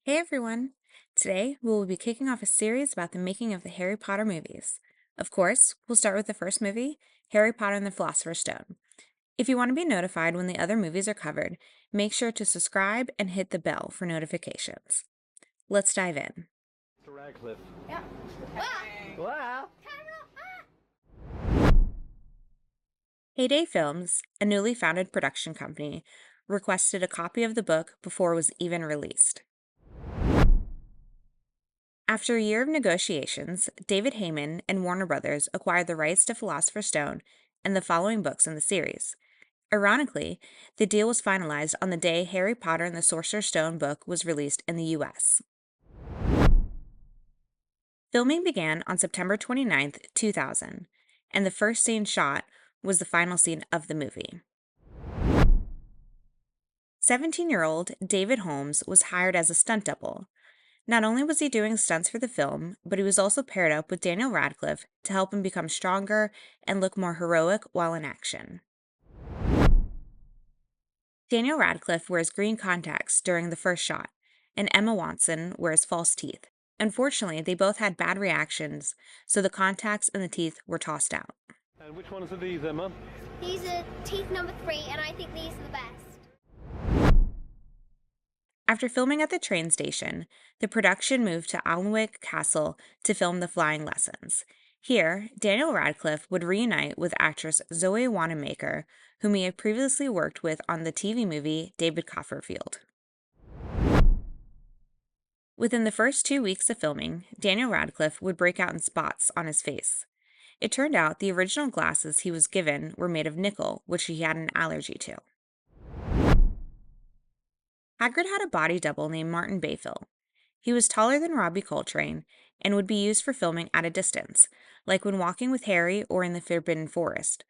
Hey everyone! Today we will be kicking off a series about the making of the Harry Potter movies. Of course, we'll start with the first movie, Harry Potter and the Philosopher Stone. If you want to be notified when the other movies are covered, make sure to subscribe and hit the bell for notifications. Let's dive in. Mr. Radcliffe. Yeah. Wow. Heyday Films, a newly founded production company, requested a copy of the book before it was even released. After a year of negotiations, David Heyman and Warner Brothers acquired the rights to Philosopher Stone and the following books in the series. Ironically, the deal was finalized on the day Harry Potter and the Sorcerer Stone book was released in the US. Filming began on September 29, 2000, and the first scene shot was the final scene of the movie. 17-year-old David Holmes was hired as a stunt double. Not only was he doing stunts for the film, but he was also paired up with Daniel Radcliffe to help him become stronger and look more heroic while in action. Daniel Radcliffe wears green contacts during the first shot, and Emma Watson wears false teeth. Unfortunately, they both had bad reactions, so the contacts and the teeth were tossed out. And which ones are these, Emma? These are teeth number 3, and I think these are the best. After filming at the train station, the production moved to Alnwick Castle to film the flying lessons. Here, Daniel Radcliffe would reunite with actress Zoe Wanamaker, whom he had previously worked with on the TV movie David Copperfield. Within the first 2 weeks of filming, Daniel Radcliffe would break out in spots on his face. It turned out the original glasses he was given were made of nickel, which he had an allergy to. Hagrid had a body double named Martin Bayfill. He was taller than Robbie Coltrane and would be used for filming at a distance, like when walking with Harry or in the Forbidden Forest.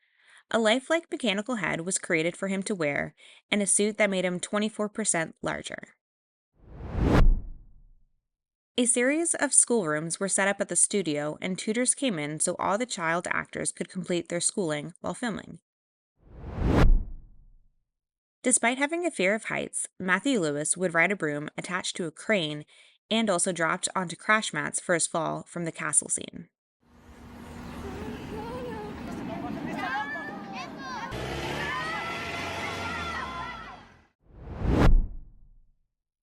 A lifelike mechanical head was created for him to wear, and a suit that made him 24% larger. A series of schoolrooms were set up at the studio, and tutors came in so all the child actors could complete their schooling while filming. Despite having a fear of heights, Matthew Lewis would ride a broom attached to a crane and also dropped onto crash mats for his fall from the castle scene.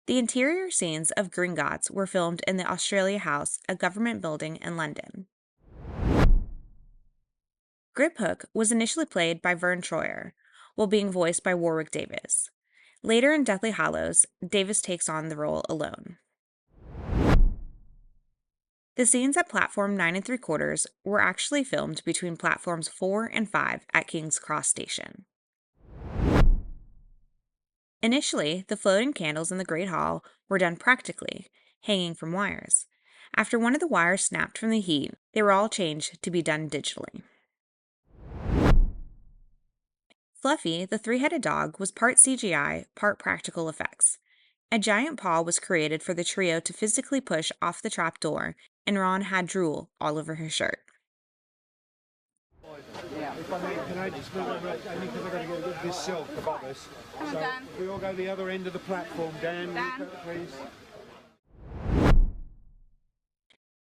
The interior scenes of Gringotts were filmed in the Australia House, a government building in London. Griphook was initially played by Vern Troyer, while being voiced by Warwick Davis. Later in Deathly Hallows, Davis takes on the role alone. The scenes at platform 9 3/4 were actually filmed between platforms 4 and 5 at King's Cross Station. Initially, the floating candles in the Great Hall were done practically, hanging from wires. After one of the wires snapped from the heat, they were all changed to be done digitally. Fluffy, the three-headed dog, was part CGI, part practical effects. A giant paw was created for the trio to physically push off the trap door, and Ron had drool all over his shirt. If I may, can I just move over? Only because I've got to get rid of this silk above us. Come on, So Dan. we all go the other end of the platform. Dan, Dan. please.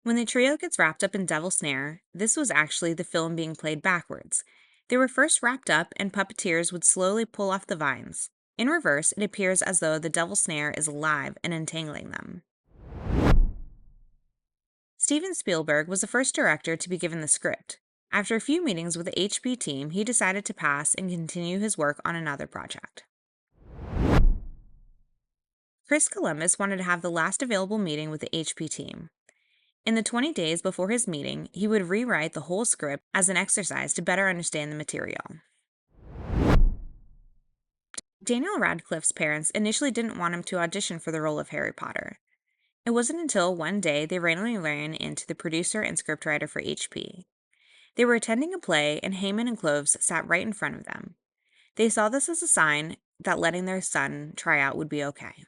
When the trio gets wrapped up in Devil's Snare, this was actually the film being played backwards. They were first wrapped up, and puppeteers would slowly pull off the vines. In reverse, it appears as though the Devil's Snare is alive and entangling them. Steven Spielberg was the first director to be given the script. After a few meetings with the HP team, he decided to pass and continue his work on another project. Chris Columbus wanted to have the last available meeting with the HP team. In the 20 days before his meeting, he would rewrite the whole script as an exercise to better understand the material. Daniel Radcliffe's parents initially didn't want him to audition for the role of Harry Potter. It wasn't until one day they randomly ran into the producer and scriptwriter for HP. They were attending a play, and Heyman and Cloves sat right in front of them. They saw this as a sign that letting their son try out would be okay.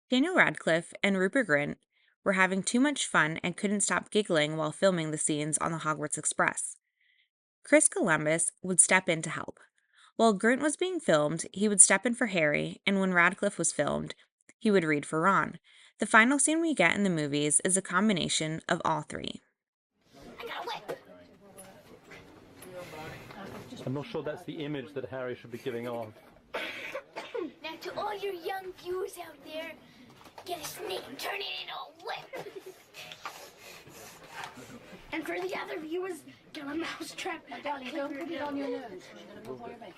Daniel Radcliffe and Rupert Grint were having too much fun and couldn't stop giggling while filming the scenes on the Hogwarts Express. Chris Columbus would step in to help. While Grint was being filmed, he would step in for Harry, and when Radcliffe was filmed, he would read for Ron. The final scene we get in the movies is a combination of all three. I got a whip. I'm not sure that's the image that Harry should be giving off. Now to all your young viewers out there, get a snake and turn it into a whip. And for the other viewers, get a mouse trap. Darling, don't put it on your nose. You're going to move all your makeup.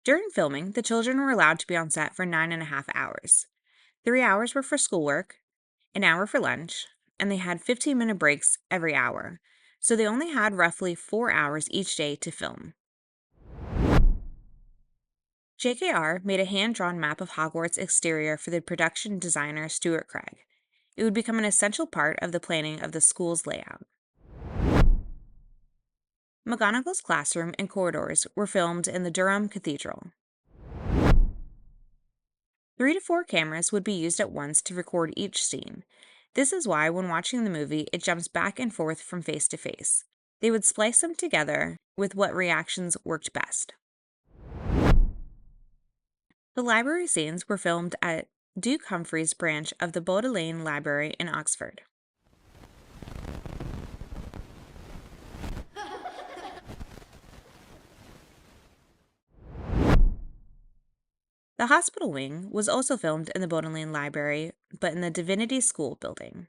During filming, the children were allowed to be on set for 9.5 hours. 3 hours were for schoolwork, an hour for lunch, and they had 15-minute breaks every hour, so they only had roughly 4 hours each day to film. JKR made a hand-drawn map of Hogwarts' exterior for the production designer Stuart Craig. It would become an essential part of the planning of the school's layout. McGonagall's classroom and corridors were filmed in the Durham Cathedral. 3 to 4 cameras would be used at once to record each scene. This is why, when watching the movie, it jumps back and forth from face to face. They would splice them together with what reactions worked best. The library scenes were filmed at Duke Humphrey's branch of the Bodleian Library in Oxford. The hospital wing was also filmed in the Bodleian Library, but in the Divinity School building.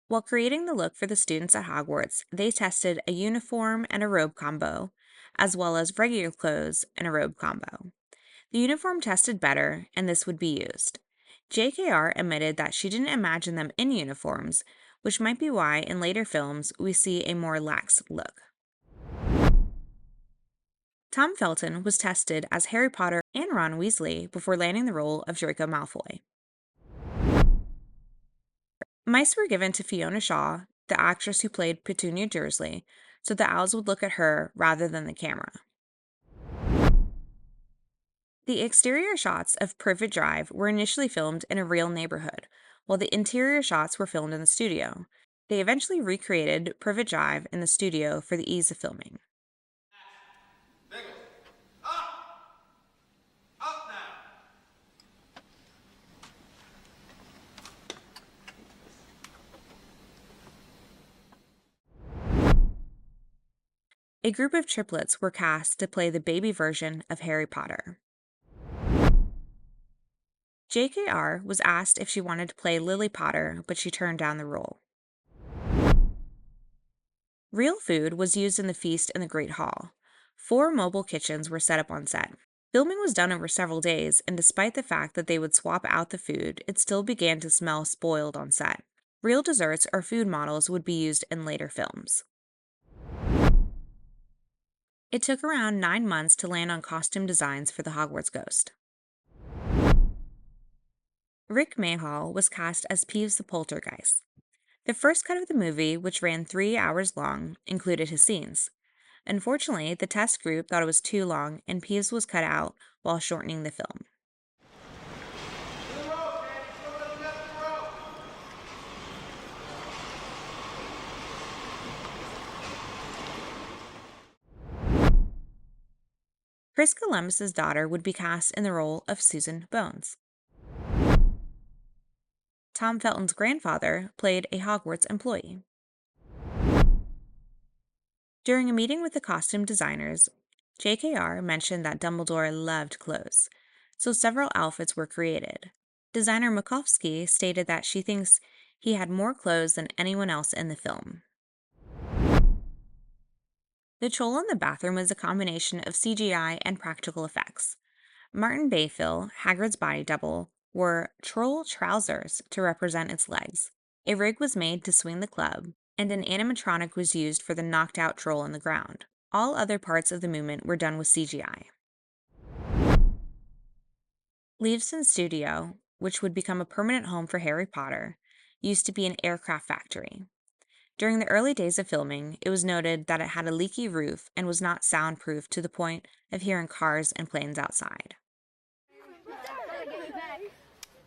While creating the look for the students at Hogwarts, they tested a uniform and a robe combo, as well as regular clothes and a robe combo. The uniform tested better, and this would be used. JKR admitted that she didn't imagine them in uniforms, which might be why in later films we see a more lax look. Tom Felton was tested as Harry Potter and Ron Weasley before landing the role of Draco Malfoy. Mice were given to Fiona Shaw, the actress who played Petunia Dursley, so the owls would look at her rather than the camera. The exterior shots of Privet Drive were initially filmed in a real neighborhood, while the interior shots were filmed in the studio. They eventually recreated Privet Drive in the studio for the ease of filming. A group of triplets were cast to play the baby version of Harry Potter. JKR was asked if she wanted to play Lily Potter, but she turned down the role. Real food was used in the feast in the Great Hall. 4 mobile kitchens were set up on set. Filming was done over several days, and despite the fact that they would swap out the food, it still began to smell spoiled on set. Real desserts or food models would be used in later films. It took around 9 months to land on costume designs for the Hogwarts ghost. Rick Mayhall was cast as Peeves the Poltergeist. The first cut of the movie, which ran 3 hours long, included his scenes. Unfortunately, the test group thought it was too long, and Peeves was cut out while shortening the film. Chris Columbus's daughter would be cast in the role of Susan Bones. Tom Felton's grandfather played a Hogwarts employee. During a meeting with the costume designers, JKR mentioned that Dumbledore loved clothes, so several outfits were created. Designer Makovsky stated that she thinks he had more clothes than anyone else in the film. The troll in the bathroom was a combination of CGI and practical effects. Martin Bayfill, Hagrid's body double, wore troll trousers to represent its legs. A rig was made to swing the club, and an animatronic was used for the knocked-out troll on the ground. All other parts of the movement were done with CGI. Leavesden Studio, which would become a permanent home for Harry Potter, used to be an aircraft factory. During the early days of filming, it was noted that it had a leaky roof and was not soundproof to the point of hearing cars and planes outside.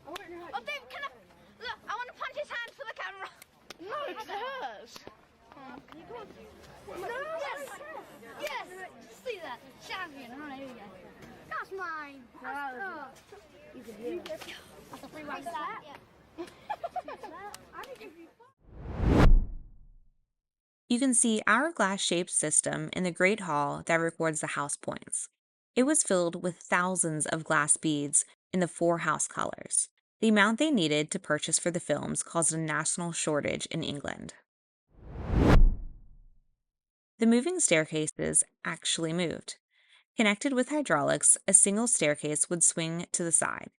Oh, Dave, look, I want to punch his hand for the camera. No, it's hers. Oh, can you go on? Yes! Yes! See that? Champion, alright, here we go. That's mine! That's a free one. That? Yeah. You can see hourglass-shaped system in the Great Hall that records the house points. It was filled with thousands of glass beads in the 4 house colors. The amount they needed to purchase for the films caused a national shortage in England. The moving staircases actually moved. Connected with hydraulics, a single staircase would swing to the side.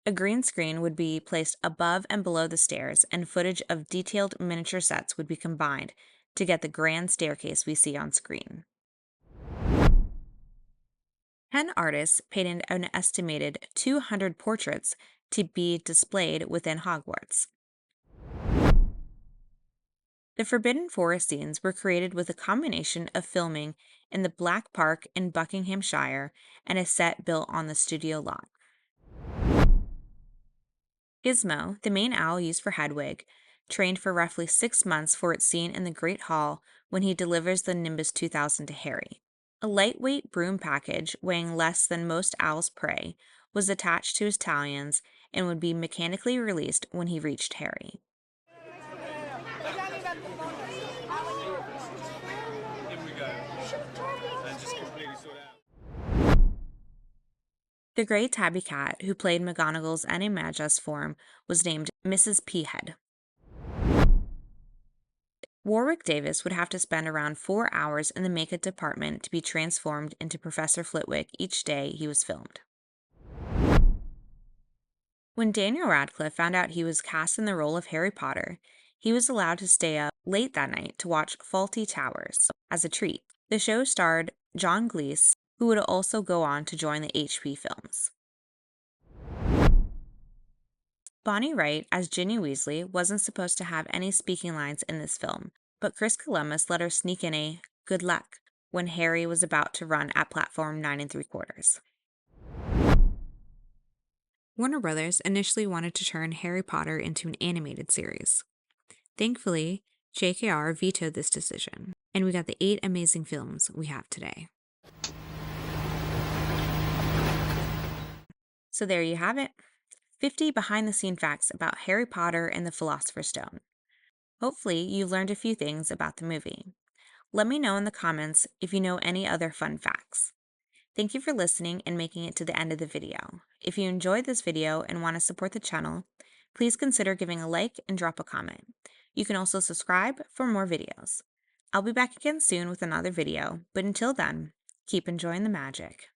A green screen would be placed above and below the stairs, and footage of detailed miniature sets would be combined to get the grand staircase we see on screen. 10 artists painted an estimated 200 portraits to be displayed within Hogwarts. The Forbidden Forest scenes were created with a combination of filming in the Black Park in Buckinghamshire and a set built on the studio lot. Gizmo, the main owl used for Hedwig, trained for roughly 6 months for its scene in the Great Hall when he delivers the Nimbus 2000 to Harry. A lightweight broom package weighing less than most owls' prey was attached to his talons and would be mechanically released when he reached Harry. The gray tabby cat who played McGonagall's Animagus form was named Mrs. Peahead. Warwick Davis would have to spend around 4 hours in the makeup department to be transformed into Professor Flitwick each day he was filmed. When Daniel Radcliffe found out he was cast in the role of Harry Potter, he was allowed to stay up late that night to watch Fawlty Towers as a treat. The show starred John Cleese, who would also go on to join the HP films. Bonnie Wright as Ginny Weasley wasn't supposed to have any speaking lines in this film, but Chris Columbus let her sneak in a "good luck" when Harry was about to run at platform 9 3/4. Warner Brothers initially wanted to turn Harry Potter into an animated series. Thankfully, JKR vetoed this decision, and we got the 8 amazing films we have today. So there you have it, 50 behind-the-scene facts about Harry Potter and the Philosopher's Stone. Hopefully, you've learned a few things about the movie. Let me know in the comments if you know any other fun facts. Thank you for listening and making it to the end of the video. If you enjoyed this video and want to support the channel, please consider giving a like and drop a comment. You can also subscribe for more videos. I'll be back again soon with another video, but until then, keep enjoying the magic.